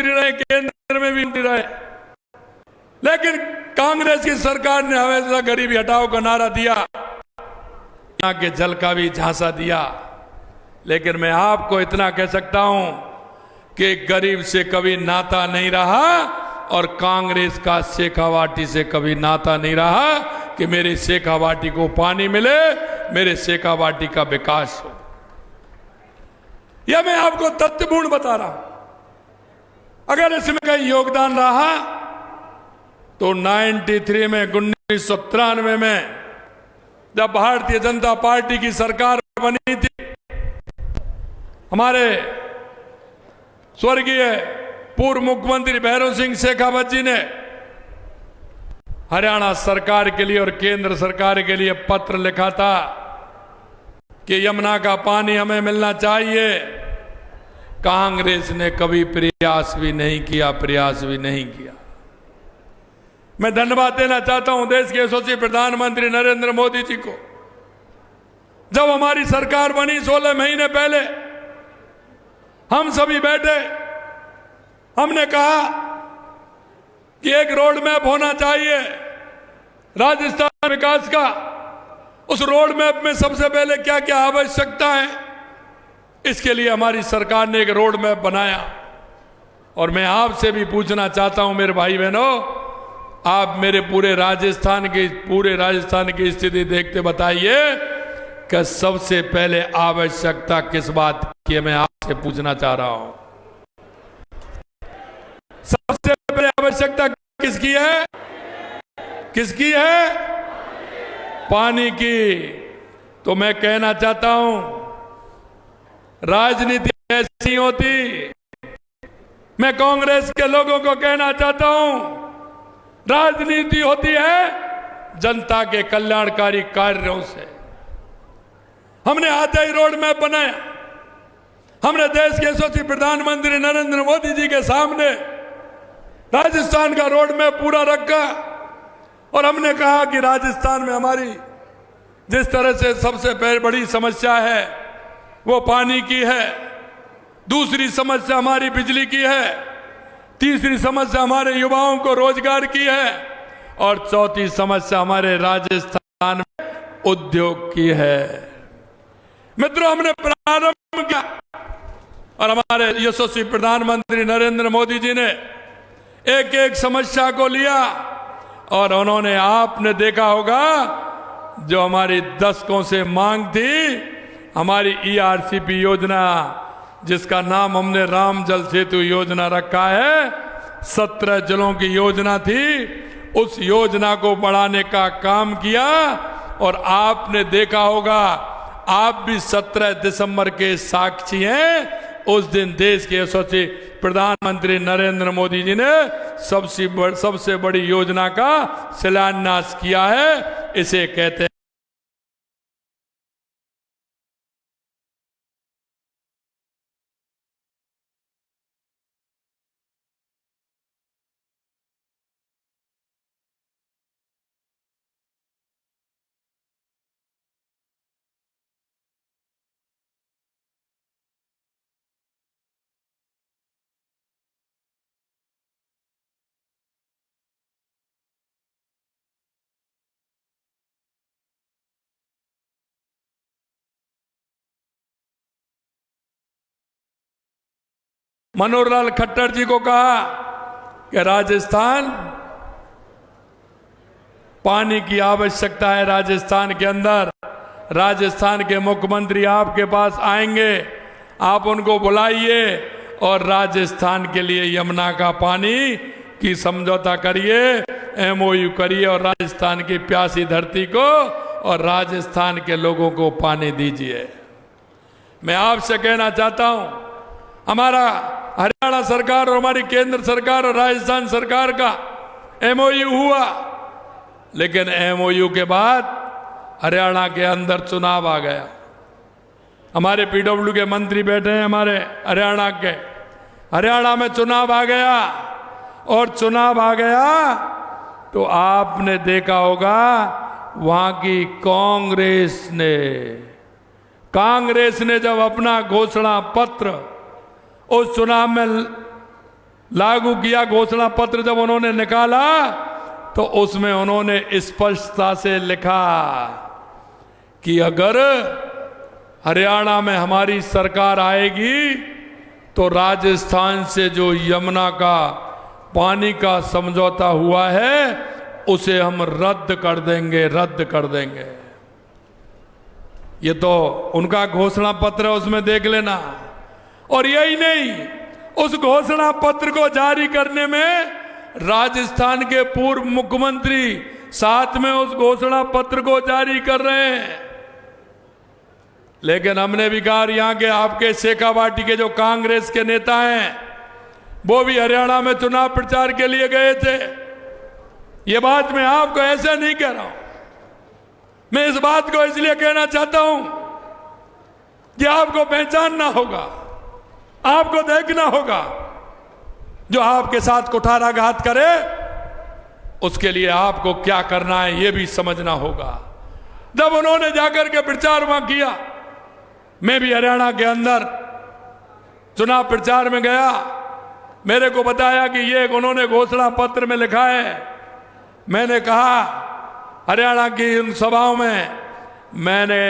मंत्री रहे, केंद्र में भी मंत्री रहे, लेकिन कांग्रेस की सरकार ने हमेशा गरीबी हटाओ का नारा दिया, यहाँ के जल का भी झांसा दिया। लेकिन मैं आपको इतना कह सकता हूं कि गरीब से कभी नाता नहीं रहा और कांग्रेस का शेखावाटी से कभी नाता नहीं रहा कि मेरे शेखावाटी को पानी मिले, मेरे शेखावाटी का विकास हो। यह मैं आपको तथ्यपूर्ण बता रहा हूं। अगर इसमें कहीं योगदान रहा तो 93 में 1993 में जब भारतीय जनता पार्टी की सरकार बनी थी, हमारे स्वर्गीय पूर्व मुख्यमंत्री भैरव सिंह शेखावत जी ने हरियाणा सरकार के लिए और केंद्र सरकार के लिए पत्र लिखा था कि यमुना का पानी हमें मिलना चाहिए। कांग्रेस ने कभी प्रयास भी नहीं किया। मैं धन्यवाद देना चाहता हूं देश के यशस्वी प्रधानमंत्री नरेंद्र मोदी जी को। जब हमारी सरकार बनी 16 महीने पहले हम सभी बैठे, हमने कहा कि एक रोड मैप होना चाहिए राजस्थान विकास का। उस रोड मैप में सबसे पहले क्या क्या आवश्यकता है, इसके लिए हमारी सरकार ने एक रोड मैप बनाया। और मैं आपसे भी पूछना चाहता हूं मेरे भाई बहनों, आप मेरे पूरे राजस्थान की स्थिति देखते बताइए कि सबसे पहले आवश्यकता किस बात की है। मैं आपसे पूछना चाह रहा हूं, सबसे पहले आवश्यकता किसकी है? पानी की। तो मैं कहना चाहता हूं, राजनीति ऐसी होती। मैं कांग्रेस के लोगों को कहना चाहता हूं, राजनीति होती है जनता के कल्याणकारी कार्यों से। हमने आते ही रोड मैप बनाया। हमने देश के यशस्वी प्रधानमंत्री नरेंद्र मोदी जी के सामने राजस्थान का रोड मैप पूरा रखा और हमने कहा कि राजस्थान में हमारी जिस तरह से सबसे बड़ी समस्या है वो पानी की है, दूसरी समस्या हमारी बिजली की है, तीसरी समस्या हमारे युवाओं को रोजगार की है और चौथी समस्या हमारे राजस्थान में उद्योग की है। मित्रों, हमने प्रारंभ किया और हमारे यशस्वी प्रधानमंत्री नरेंद्र मोदी जी ने एक एक समस्या को लिया और उन्होंने, आपने देखा होगा, जो हमारी दशकों से मांग थी, हमारी ERCP योजना जिसका नाम हमने राम जल सेतु योजना रखा है, 17 जिलों की योजना थी, उस योजना को बढ़ाने का काम किया। और आपने देखा होगा, आप भी 17 दिसंबर के साक्षी हैं, उस दिन देश के यशस्वी प्रधानमंत्री नरेंद्र मोदी जी ने सबसे बड़ी योजना का शिलान्यास किया है। इसे कहते हैं मनोहर लाल खट्टर जी को कहा कि राजस्थान पानी की आवश्यकता है। राजस्थान के अंदर राजस्थान के मुख्यमंत्री आपके पास आएंगे, आप उनको बुलाइए और राजस्थान के लिए यमुना का पानी की समझौता करिए, MOU करिए और राजस्थान की प्यासी धरती को और राजस्थान के लोगों को पानी दीजिए। मैं आपसे कहना चाहता हूं, हमारा हरियाणा सरकार और हमारी केंद्र सरकार और राजस्थान सरकार का MOU हुआ, लेकिन MOU के बाद हरियाणा के अंदर चुनाव आ गया। हमारे PW के मंत्री बैठे हैं हमारे हरियाणा में चुनाव आ गया और चुनाव आ गया तो आपने देखा होगा वहां की कांग्रेस ने जब अपना घोषणा पत्र उस चुनाव में लागू किया। घोषणा पत्र जब उन्होंने निकाला तो उसमें उन्होंने स्पष्टता से लिखा कि अगर हरियाणा में हमारी सरकार आएगी तो राजस्थान से जो यमुना का पानी का समझौता हुआ है उसे हम रद्द कर देंगे, रद्द कर देंगे। ये तो उनका घोषणा पत्र है, उसमें देख लेना। और यही नहीं, उस घोषणा पत्र को जारी करने में राजस्थान के पूर्व मुख्यमंत्री साथ में उस घोषणा पत्र को जारी कर रहे हैं। लेकिन हमने भी कहा यहां के आपके शेखावाटी के जो कांग्रेस के नेता हैं वो भी हरियाणा में चुनाव प्रचार के लिए गए थे। ये बात मैं आपको ऐसा नहीं कह रहा हूं, मैं इस बात को इसलिए कहना चाहता हूं कि आपको पहचानना होगा, आपको देखना होगा। जो आपके साथ कुठाराघात करे उसके लिए आपको क्या करना है यह भी समझना होगा। जब उन्होंने जाकर के प्रचार वहां किया, मैं भी हरियाणा के अंदर चुनाव प्रचार में गया, मेरे को बताया कि ये उन्होंने घोषणा पत्र में लिखा है। मैंने कहा हरियाणा की उन सभाओं में मैंने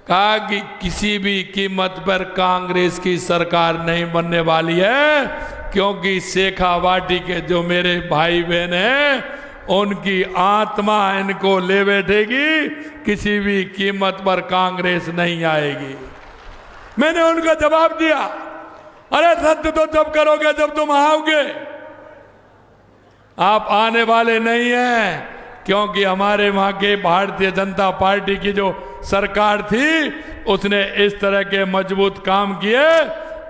कहा कि किसी भी कीमत पर कांग्रेस की सरकार नहीं बनने वाली है, क्योंकि शेखावाटी के जो मेरे भाई बहन हैं उनकी आत्मा इनको ले बैठेगी, किसी भी कीमत पर कांग्रेस नहीं आएगी। मैंने उनको जवाब दिया, अरे रद्द तो जब करोगे जब तुम आओगे, आप आने वाले नहीं हैं, क्योंकि हमारे वहां के भारतीय जनता पार्टी की जो सरकार थी उसने इस तरह के मजबूत काम किए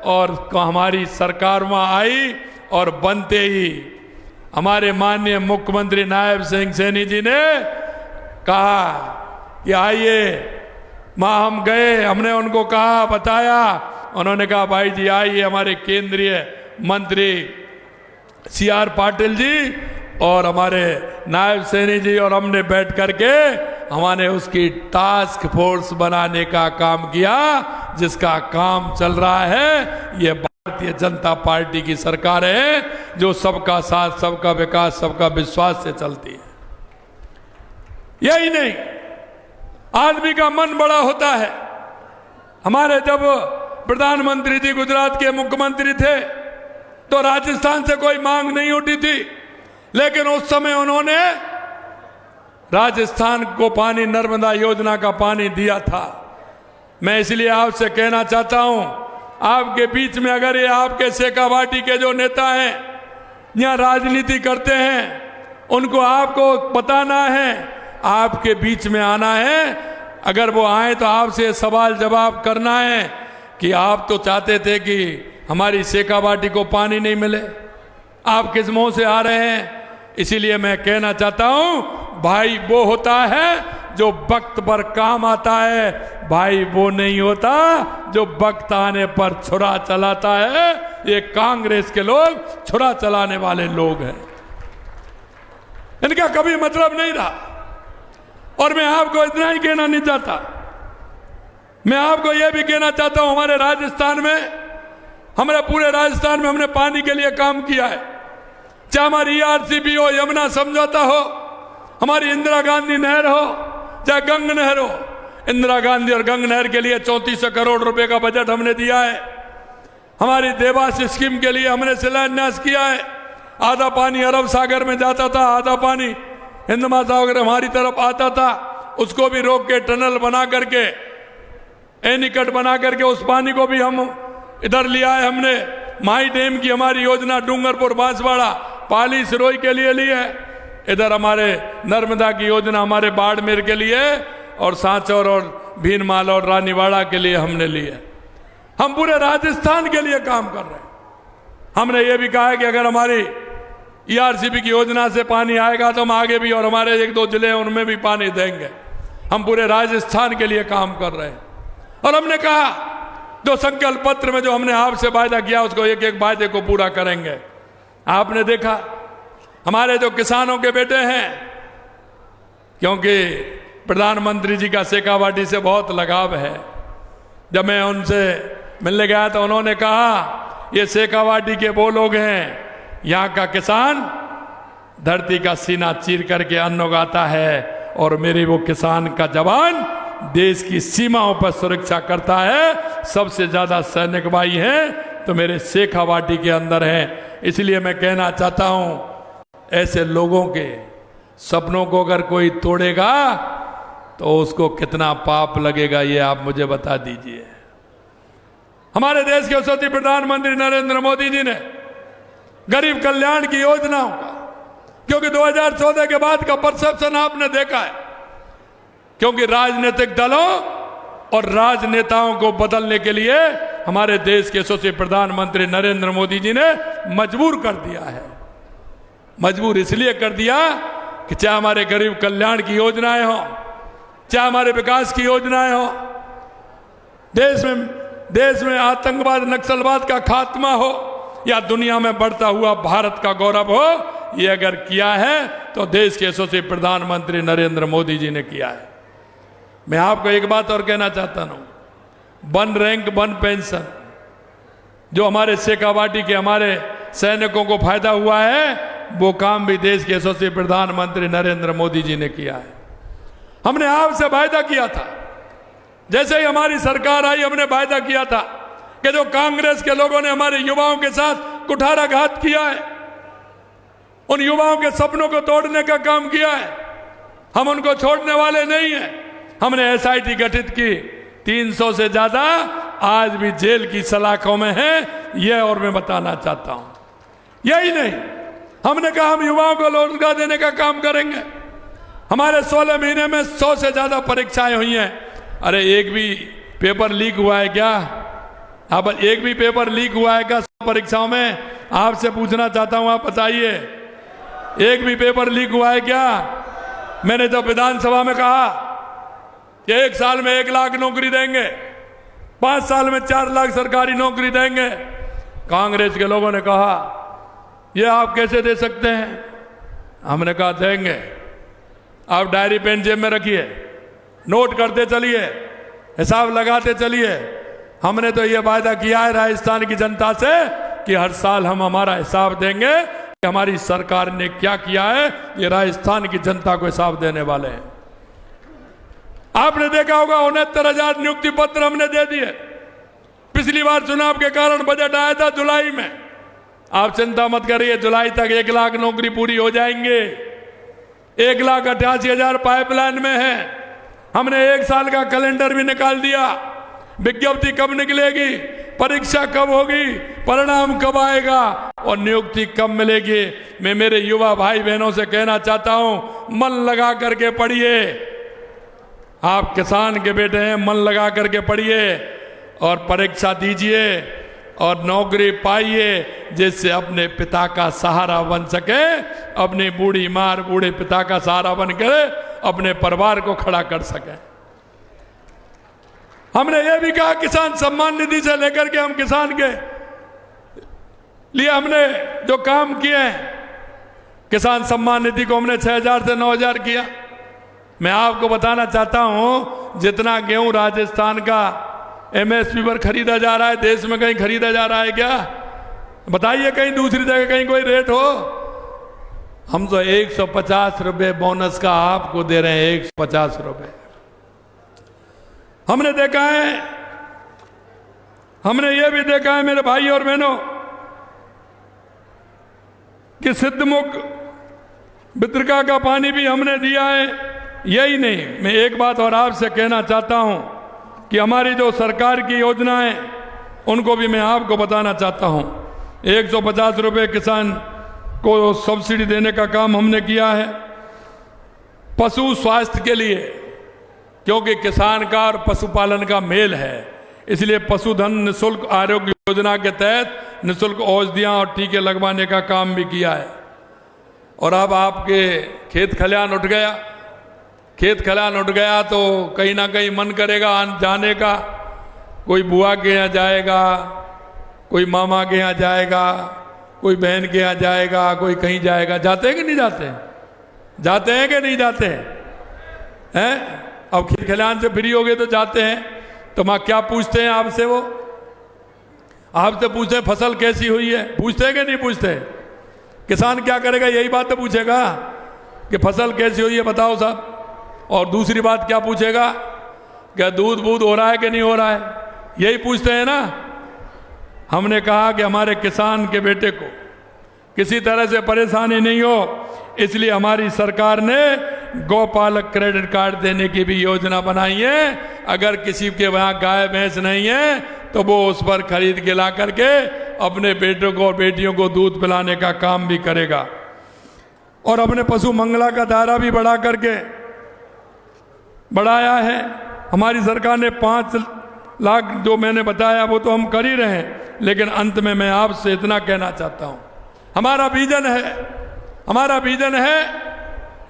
और हमारी सरकार वहां आई और बनते ही हमारे माननीय मुख्यमंत्री नायब सिंह सैनी जी ने कहा कि आइए। वहां हम गए, हमने उनको कहा, बताया, उन्होंने कहा भाई जी आइए, हमारे केंद्रीय मंत्री CR पाटिल जी और हमारे नायब सैनी जी और हमने बैठ करके हमने उसकी टास्क फोर्स बनाने का काम किया, जिसका काम चल रहा है। ये भारतीय जनता पार्टी की सरकार है जो सबका साथ, सबका विकास, सबका विश्वास से चलती है। यही नहीं, आदमी का मन बड़ा होता है। हमारे जब प्रधानमंत्री जी गुजरात के मुख्यमंत्री थे तो राजस्थान से कोई मांग नहीं उठी थी, लेकिन उस समय उन्होंने राजस्थान को पानी, नर्मदा योजना का पानी दिया था। मैं इसलिए आपसे कहना चाहता हूं, आपके बीच में अगर ये आपके शेखावाटी के जो नेता हैं यहाँ राजनीति करते हैं, उनको आपको बताना है, आपके बीच में आना है। अगर वो आए तो आपसे सवाल जवाब करना है कि आप तो चाहते थे कि हमारी शेखावाटी को पानी नहीं मिले, आप किस मुंह से आ रहे हैं। इसीलिए मैं कहना चाहता हूं, भाई वो होता है जो वक्त पर काम आता है, भाई वो नहीं होता जो वक्त आने पर छुरा चलाता है। ये कांग्रेस के लोग छुरा चलाने वाले लोग हैं, इनका कभी मतलब नहीं रहा। और मैं आपको इतना ही कहना नहीं चाहता, मैं आपको यह भी कहना चाहता हूं, हमारे राजस्थान में, हमारे पूरे राजस्थान में हमने पानी के लिए काम किया है। चाहे हमारी ERCP हो, यमुना समझौता हो, हमारी इंदिरा गांधी नहर हो, चाहे गंग नहर हो। इंदिरा गांधी और गंग नहर के लिए 3400 करोड़ रुपए का बजट हमने दिया है। हमारी देवास स्कीम के लिए हमने शिलान्यास किया है। आधा पानी अरब सागर में जाता था, आधा पानी हिंद महासागर हमारी तरफ आता था, उसको भी रोक के टनल बना करके, एनीकट बना करके उस पानी को भी हम इधर लिया है। हमने माई डैम की हमारी योजना डूंगरपुर, बांसवाड़ा, पाली, सिरोही के लिए ली है। इधर हमारे नर्मदा की योजना हमारे बाड़मेर के लिए और सांचौर और भीनमाल और रानीवाड़ा के लिए हमने ली है। हम पूरे राजस्थान के लिए काम कर रहे हैं। हमने ये भी कहा है कि अगर हमारी ERCP की योजना से पानी आएगा तो हम आगे भी, और हमारे 1-2 जिले हैं उनमें भी पानी देंगे। हम पूरे राजस्थान के लिए काम कर रहे हैं। और हमने कहा जो संकल्प पत्र में जो हमने आपसे वायदा किया उसको एक एक वायदे को पूरा करेंगे। आपने देखा हमारे जो किसानों के बेटे हैं, क्योंकि प्रधानमंत्री जी का शेखावाटी से बहुत लगाव है, जब मैं उनसे मिलने गया तो उन्होंने कहा ये शेखावाटी के वो लोग हैं, यहाँ का किसान धरती का सीना चीर करके अन्न उगाता है, और मेरे वो किसान का जवान देश की सीमाओं पर सुरक्षा करता है। सबसे ज्यादा सैनिक भाई हैं तो मेरे शेखावाटी के अंदर हैं। इसलिए मैं कहना चाहता हूं, ऐसे लोगों के सपनों को अगर कोई तोड़ेगा तो उसको कितना पाप लगेगा, ये आप मुझे बता दीजिए। हमारे देश के यशस्वी प्रधानमंत्री नरेंद्र मोदी जी ने गरीब कल्याण की योजनाओं का, क्योंकि 2014 के बाद का परसेप्शन आपने देखा है, क्योंकि राजनीतिक दलों और राजनेताओं को बदलने के लिए हमारे देश के यशस्वी प्रधानमंत्री नरेंद्र मोदी जी ने मजबूर कर दिया है। मजबूर इसलिए कर दिया कि चाहे हमारे गरीब कल्याण की योजनाएं हो, चाहे हमारे विकास की योजनाएं हो, देश में आतंकवाद नक्सलवाद का खात्मा हो, या दुनिया में बढ़ता हुआ भारत का गौरव हो, ये अगर किया है तो देश के यशस्वी प्रधानमंत्री नरेंद्र मोदी जी ने किया है। मैं आपको एक बात और कहना चाहता हूं, वन रैंक वन पेंशन जो हमारे शेखावाटी के हमारे सैनिकों को फायदा हुआ है, वो काम भी देश के यशस्वी प्रधानमंत्री नरेंद्र मोदी जी ने किया है। हमने आपसे वायदा किया था, जैसे ही हमारी सरकार आई हमने वायदा किया था कि जो कांग्रेस के लोगों ने हमारे युवाओं के साथ कुठाराघात किया है, उन युवाओं के सपनों को तोड़ने का काम किया है, हम उनको छोड़ने वाले नहीं हैं। हमने एसआईटी गठित की, 300 से ज्यादा आज भी जेल की सलाखों में हैं, यह और मैं बताना चाहता हूं। यही नहीं, हमने कहा हम युवाओं को रोजगार देने का काम करेंगे। हमारे 16 महीने में 100 से ज्यादा परीक्षाएं हुई हैं। अरे एक भी पेपर लीक हुआ है क्या? अब एक भी पेपर लीक हुआ है क्या परीक्षाओं में? आपसे पूछना चाहता हूं, आप बताइए, एक भी पेपर लीक हुआ है क्या? मैंने जब विधानसभा में कहा कि 1 साल में 1 लाख नौकरी देंगे, 5 साल में 4 लाख सरकारी नौकरी देंगे, कांग्रेस के लोगों ने कहा ये आप कैसे दे सकते हैं? हमने कहा देंगे, आप डायरी पेन जेब में रखिए, नोट करते चलिए, हिसाब लगाते चलिए। हमने तो ये वायदा किया है राजस्थान की जनता से कि हर साल हम हमारा हिसाब देंगे कि हमारी सरकार ने क्या किया है। ये राजस्थान की जनता को हिसाब देने वाले हैं। आपने देखा होगा 69,000 नियुक्ति पत्र हमने दे दिए। पिछली बार चुनाव के कारण बजट आया था जुलाई में, आप चिंता मत करिए, जुलाई तक 1 लाख नौकरी पूरी हो जाएंगे। 1,88,000 पाइपलाइन में है। हमने 1 साल का कैलेंडर भी निकाल दिया। विज्ञप्ति कब निकलेगी, परीक्षा कब होगी, परिणाम कब आएगा और नियुक्ति कब मिलेगी। मैं मेरे युवा भाई बहनों से कहना चाहता हूं, मन लगा करके पढ़िए। आप किसान के बेटे हैं, मन लगा करके पढ़िए और परीक्षा दीजिए और नौकरी पाइए, जिससे अपने पिता का सहारा बन सके, अपनी बूढ़ी माँ बूढ़े पिता का सहारा बनकर अपने परिवार को खड़ा कर सके। हमने ये भी कहा किसान सम्मान निधि से लेकर के हम किसान के लिए हमने जो काम किए हैं, किसान सम्मान निधि को हमने 6,000 से 9,000 किया। मैं आपको बताना चाहता हूं, जितना गेहूं राजस्थान का एमएसपी पर खरीदा जा रहा है, देश में कहीं खरीदा जा रहा है क्या? बताइए, कहीं दूसरी जगह कहीं कोई रेट हो? हम तो 150 रुपये बोनस का आपको दे रहे हैं, 150 रुपये। हमने देखा है, हमने ये भी देखा है मेरे भाई और बहनों कि सिद्धमुख बित्रका का पानी भी हमने दिया है। यही नहीं, मैं एक बात और आपसे कहना चाहता हूं कि हमारी जो सरकार की योजनाएं उनको भी मैं आपको बताना चाहता हूं। 150 रुपये किसान को सब्सिडी देने का काम हमने किया है। पशु स्वास्थ्य के लिए, क्योंकि किसान का और पशुपालन का मेल है, इसलिए पशुधन निःशुल्क आरोग्य योजना के तहत निःशुल्क औषधियां और टीके लगवाने का काम भी किया है। और अब आपके खेत खलिहान उठ गया, खेत खलिहान उठ गया तो कहीं ना कहीं मन करेगा जाने का। कोई बुआ के यहाँ जाएगा, कोई मामा के यहाँ जाएगा, कोई बहन के यहाँ जाएगा, कोई कहीं जाएगा। जाते हैं कि नहीं जाते हैं? जाते हैं कि नहीं जाते हैं? अब खेत खलिहान से फ्री हो गए तो जाते हैं। तो माँ क्या पूछते हैं आपसे? वो आपसे पूछते हैं फसल कैसी हुई है, पूछते हैं कि नहीं पूछते? किसान क्या करेगा, यही बात तो पूछेगा कि फसल कैसी हुई है बताओ साहब। और दूसरी बात क्या पूछेगा, क्या दूध बूध हो रहा है कि नहीं हो रहा है, यही पूछते हैं ना। हमने कहा कि हमारे किसान के बेटे को किसी तरह से परेशानी नहीं हो, इसलिए हमारी सरकार ने गौपालक क्रेडिट कार्ड देने की भी योजना बनाई है। अगर किसी के वहां गाय भैंस नहीं है तो वो उस पर खरीद के ला करके अपने बेटों को और बेटियों को दूध पिलाने का काम भी करेगा। और अपने पशु मंगला का दायरा भी बढ़ा करके बढ़ाया है। हमारी सरकार ने 5 लाख जो मैंने बताया वो तो हम कर ही रहे हैं, लेकिन अंत में मैं आपसे इतना कहना चाहता हूं, हमारा विजन है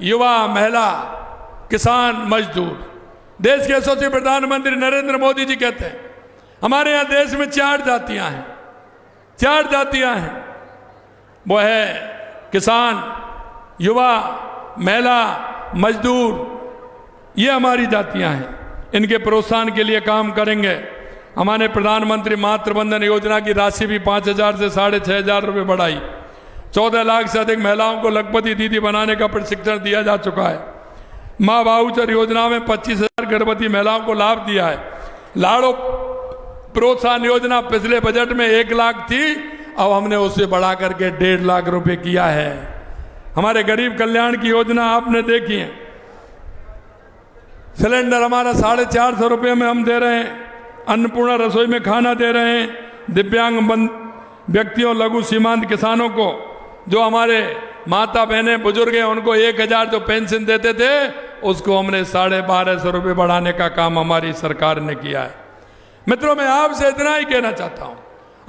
युवा, महिला, किसान, मजदूर। देश के यशस्वी प्रधानमंत्री नरेंद्र मोदी जी कहते हैं हमारे यहां देश में 4 जातियां हैं, 4 जातियां हैं। वो है किसान, युवा, महिला, मजदूर, ये हमारी जातियां हैं। इनके प्रोत्साहन के लिए काम करेंगे। हमारे प्रधानमंत्री मातृ वंदन योजना की राशि भी 5,000 से 6,500 रुपये बढ़ाई। 14 लाख से अधिक महिलाओं को लखपति दीदी बनाने का प्रशिक्षण दिया जा चुका है। माँ वाउचर योजना में 25,000 गर्भवती महिलाओं को लाभ दिया है। लाड़ो प्रोत्साहन योजना पिछले बजट में 1 लाख थी, अब हमने उसे बढ़ा करके 1.5 लाख रुपए किया है। हमारे गरीब कल्याण की योजना आपने देखी है। सिलेंडर हमारा 450 रुपये में हम दे रहे हैं। अन्नपूर्णा रसोई में खाना दे रहे हैं। दिव्यांग व्यक्तियों, लघु सीमांत किसानों को, जो हमारे माता बहनें बुजुर्ग हैं, उनको 1,000 जो पेंशन देते थे उसको हमने 1250 रुपये बढ़ाने का काम हमारी सरकार ने किया है। मित्रों, मैं आपसे इतना ही कहना चाहता हूं,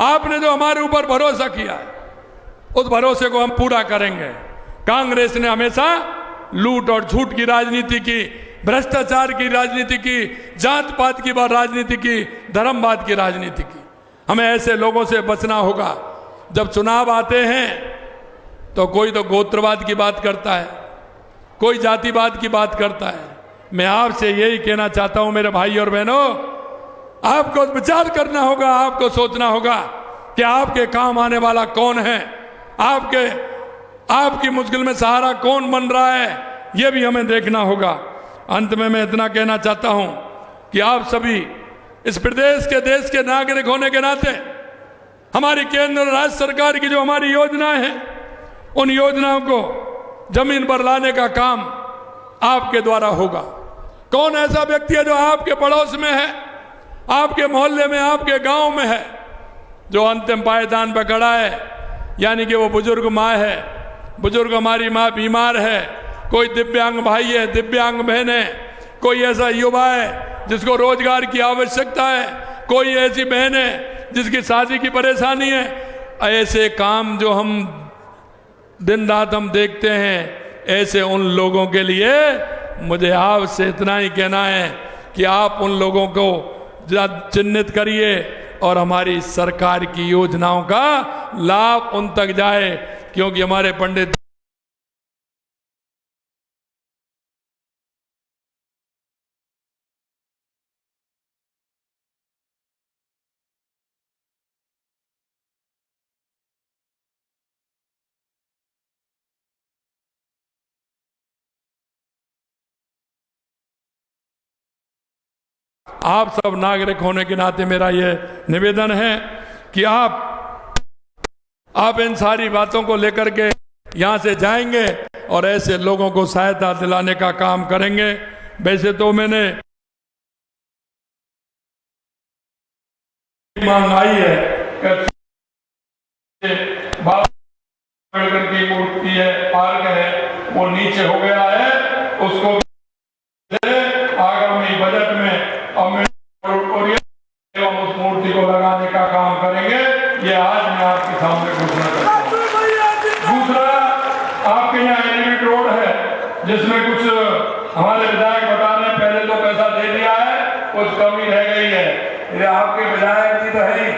आपने जो हमारे ऊपर भरोसा किया है उस भरोसे को हम पूरा करेंगे। कांग्रेस ने हमेशा लूट और झूठ की राजनीति की, भ्रष्टाचार की राजनीति की, जात पात की राजनीति की, धर्मवाद की राजनीति की। हमें ऐसे लोगों से बचना होगा। जब चुनाव आते हैं तो कोई तो गोत्रवाद की बात करता है, कोई जातिवाद की बात करता है। मैं आपसे यही कहना चाहता हूं मेरे भाई और बहनों, आपको विचार करना होगा, आपको सोचना होगा कि आपके काम आने वाला कौन है, आपकी मुश्किल में सहारा कौन बन रहा है, यह भी हमें देखना होगा। अंत में मैं इतना कहना चाहता हूं कि आप सभी इस प्रदेश के, देश के नागरिक होने के नाते हमारी केंद्र और राज्य सरकार की जो हमारी योजनाएं हैं, उन योजनाओं को जमीन पर लाने का काम आपके द्वारा होगा। कौन ऐसा व्यक्ति है जो आपके पड़ोस में है, आपके मोहल्ले में, आपके गांव में है, जो अंतिम पायदान पर खड़ा है, यानी कि वो बुजुर्ग माँ है, बुजुर्ग हमारी माँ बीमार है, कोई दिव्यांग भाई है, दिव्यांग बहन है, कोई ऐसा युवा है जिसको रोजगार की आवश्यकता है, कोई ऐसी बहन है जिसकी शादी की परेशानी है। ऐसे काम जो हम दिन रात हम देखते हैं, ऐसे उन लोगों के लिए मुझे आपसे इतना ही कहना है कि आप उन लोगों को चिन्हित करिए और हमारी सरकार की योजनाओं का लाभ उन तक जाए, क्योंकि हमारे पंडित आप सब नागरिक होने के नाते मेरा ये निवेदन है कि आप इन सारी बातों को लेकर के यहाँ से जाएंगे और ऐसे लोगों को सहायता दिलाने का काम करेंगे। वैसे तो मैंने मांग आई है अम्बेडकर की मूर्ति है, पार्क है, वो नीचे हो गया है, उसको आगामी बजट में एवं उस मूर्ति को लगाने का काम करेंगे। ये आज मैं आपके सामने घोषणा करता हूं। दूसरा, आपके यहाँ एलिवेट रोड है जिसमें कुछ हमारे विधायक बता रहे हैं पहले तो पैसा दे दिया है, कुछ कमी रह गई है। ये आपके विधायक जी तो है ही,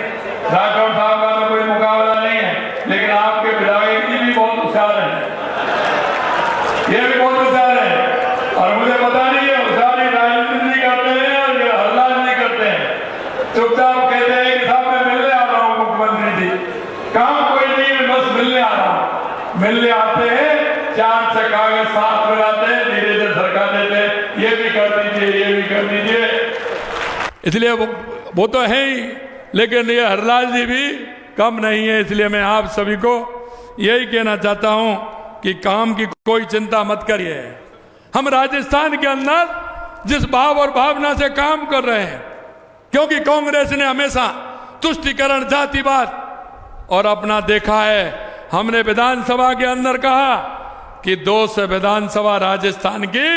राठौड़ साहब का तो कोई मुकाबला नहीं है, लेकिन आपके विधायक जी भी बहुत होशियार है, ये भी बहुत होशियार है। और मुझे पता नहीं है होशियारी राजनीति नहीं करते हैं और ये हल्ला नहीं करते हैं, चुपचाप कहते हैं कि साहब मैं मिलने आ रहा हूँ मिलने आते हैं, 4 से कागज साथ में लाते हैं, धीरे धीरे सरका देते हैं, ये भी कर दीजिए, ये भी कर दीजिए। इसलिए वो तो है ही, लेकिन ये हरलाल जी भी कम नहीं है। इसलिए मैं आप सभी को यही कहना चाहता हूं कि काम की कोई चिंता मत करिए। हम राजस्थान के अंदर जिस भाव और भावना से काम कर रहे हैं, क्योंकि कांग्रेस ने हमेशा तुष्टीकरण, जातिवाद और अपना देखा है। हमने विधानसभा के अंदर कहा कि 200 विधानसभा राजस्थान की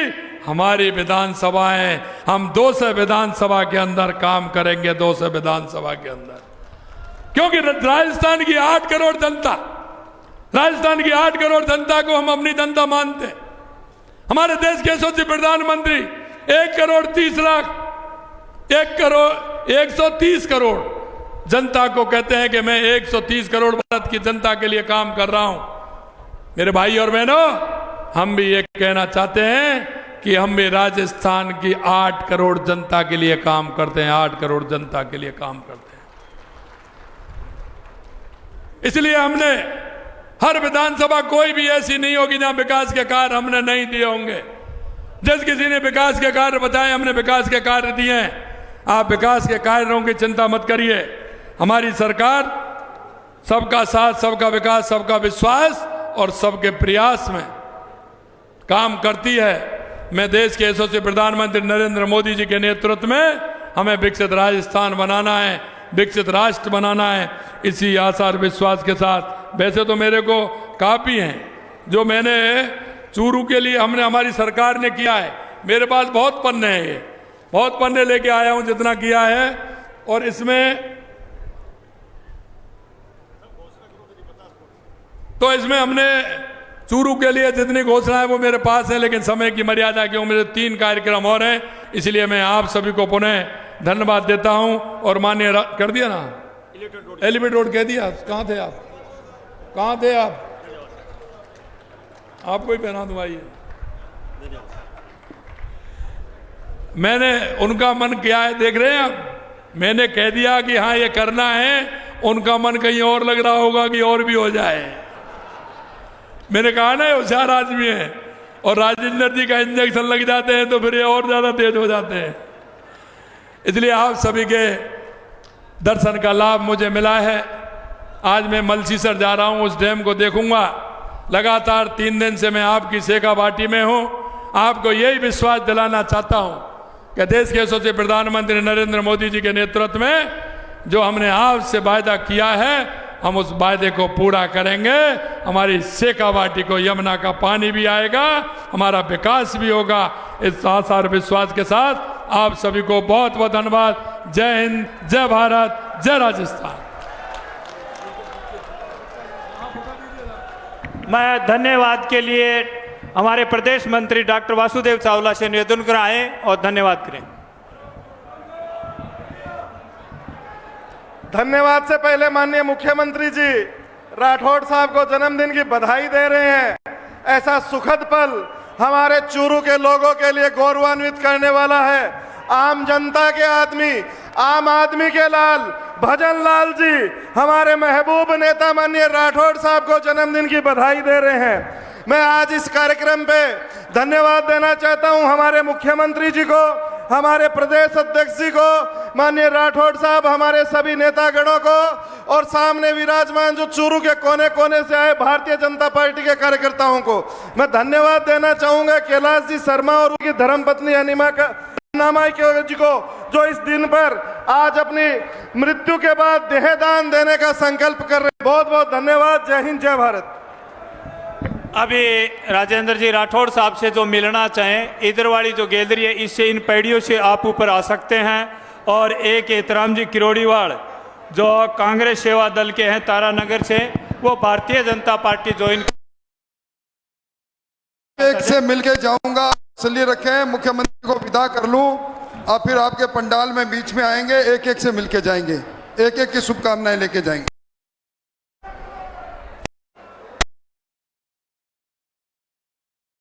हमारी विधानसभा है, हम 200 विधानसभा के अंदर काम करेंगे, 200 विधानसभा के अंदर, क्योंकि राजस्थान की 8 करोड़ जनता, राजस्थान की 8 करोड़ जनता को हम अपनी जनता मानते हैं। हमारे देश के यशस्वी प्रधानमंत्री 1 करोड़ 30 लाख, 130 करोड़ जनता को कहते हैं कि मैं 130 करोड़ भारत की जनता के लिए काम कर रहा हूं। मेरे भाई और बहनों, हम भी ये कहना चाहते हैं कि हम भी राजस्थान की 8 करोड़ जनता के लिए काम करते हैं, 8 करोड़ जनता के लिए काम करते हैं। इसलिए हमने हर विधानसभा कोई भी ऐसी नहीं होगी जहां विकास के कार्य हमने नहीं दिए होंगे। जिस किसी ने विकास के कार्य बताए, हमने विकास के कार्य दिए हैं। आप विकास के कार्यों की चिंता मत करिए। हमारी सरकार सबका साथ, सबका विकास, सबका विश्वास और सबके प्रयास में काम करती है। मैं देश के यशस्वी प्रधानमंत्री नरेंद्र मोदी जी के नेतृत्व में हमें विकसित राजस्थान बनाना है, विकसित राष्ट्र बनाना है। इसी आशा और विश्वास के साथ, वैसे तो मेरे को काफी हैं जो मैंने चूरू के लिए हमारी सरकार ने किया है। मेरे पास बहुत पन्ने हैं, ये बहुत पन्ने लेके आया हूं जितना किया है। और इसमें हमने चूरू के लिए जितनी घोषणा है वो मेरे पास है, लेकिन समय की मर्यादा क्यों, मेरे 3 कार्यक्रम और हैं, इसलिए मैं आप सभी को पुनः धन्यवाद देता हूं। और माननीय कर दिया ना, एलिवेटेड रोड कह दिया। कहाँ थे आप, कहाँ थे आप? आपको ही पहना दूं, आइए। मैंने उनका मन क्या है देख रहे हैं आप। मैंने कह दिया कि हाँ ये करना है, उनका मन कहीं और लग रहा होगा कि और भी हो जाए। मैंने कहा ना होशियार आदमी है, और राजेंद्र जी का इंजेक्शन लग जाते हैं तो फिर ये और ज्यादा तेज हो जाते हैं। इसलिए आप सभी के दर्शन का लाभ मुझे मिला है। आज मैं मलसीसर जा रहा हूं, उस डैम को देखूंगा। लगातार 3 दिन से मैं आपकी शेखावाटी में हूं। आपको यही विश्वास दिलाना चाहता हूं कि देश के यशस्वी प्रधानमंत्री नरेंद्र मोदी जी के नेतृत्व में जो हमने आपसे वायदा किया है, हम उस वायदे को पूरा करेंगे। हमारी शेखावाटी को यमुना का पानी भी आएगा, हमारा विकास भी होगा। इस आशा और विश्वास के साथ आप सभी को बहुत बहुत धन्यवाद। जय हिंद, जय भारत, जय राजस्थान। मैं धन्यवाद के लिए हमारे प्रदेश मंत्री डॉक्टर वासुदेव चावला से निवेदन कराएं और धन्यवाद करें। धन्यवाद से पहले माननीय मुख्यमंत्री जी राठौड़ साहब को जन्मदिन की बधाई दे रहे हैं। ऐसा सुखद पल हमारे चूरू के लोगों के लिए गौरवान्वित करने वाला है। आम जनता के आदमी, आम आदमी के लाल भजन लाल जी हमारे महबूब नेता माननीय राठौड़ साहब को जन्मदिन की बधाई दे रहे हैं। मैं आज इस कार्यक्रम पे धन्यवाद देना चाहता हूं हमारे मुख्यमंत्री जी को, हमारे प्रदेश अध्यक्ष जी को, माननीय राठौड़ साहब, हमारे सभी नेतागणों को, और सामने विराजमान जो चूरू के कोने कोने से आए भारतीय जनता पार्टी के कार्यकर्ताओं को मैं धन्यवाद देना चाहूंगा। कैलाश जी शर्मा और उनकी धर्मपत्नी अनिमा जी को, जो इस दिन पर आज अपनी मृत्यु के बाद देहदान देने का संकल्प कर रहे हैं। बहुत बहुत धन्यवाद। जय हिंद, जय भारत। अभी राजेंद्र जी राठौड़ साहब से जो मिलना चाहें, इधर वाली जो गैलरी है, इससे इन पैड़ियों से आप ऊपर आ सकते हैं। और एक एहतराम जी किरोड़ीवाड़ जो कांग्रेस सेवा दल के हैं तारानगर से, वो भारतीय जनता पार्टी ज्वाइन। एक से मिलके जाऊंगा, इसलिए रखें मुख्यमंत्री को विदा कर लूं, और फिर आपके पंडाल में बीच में आएंगे, एक एक से मिलके जाएंगे, एक एक की शुभकामनाएं लेके जाएंगे।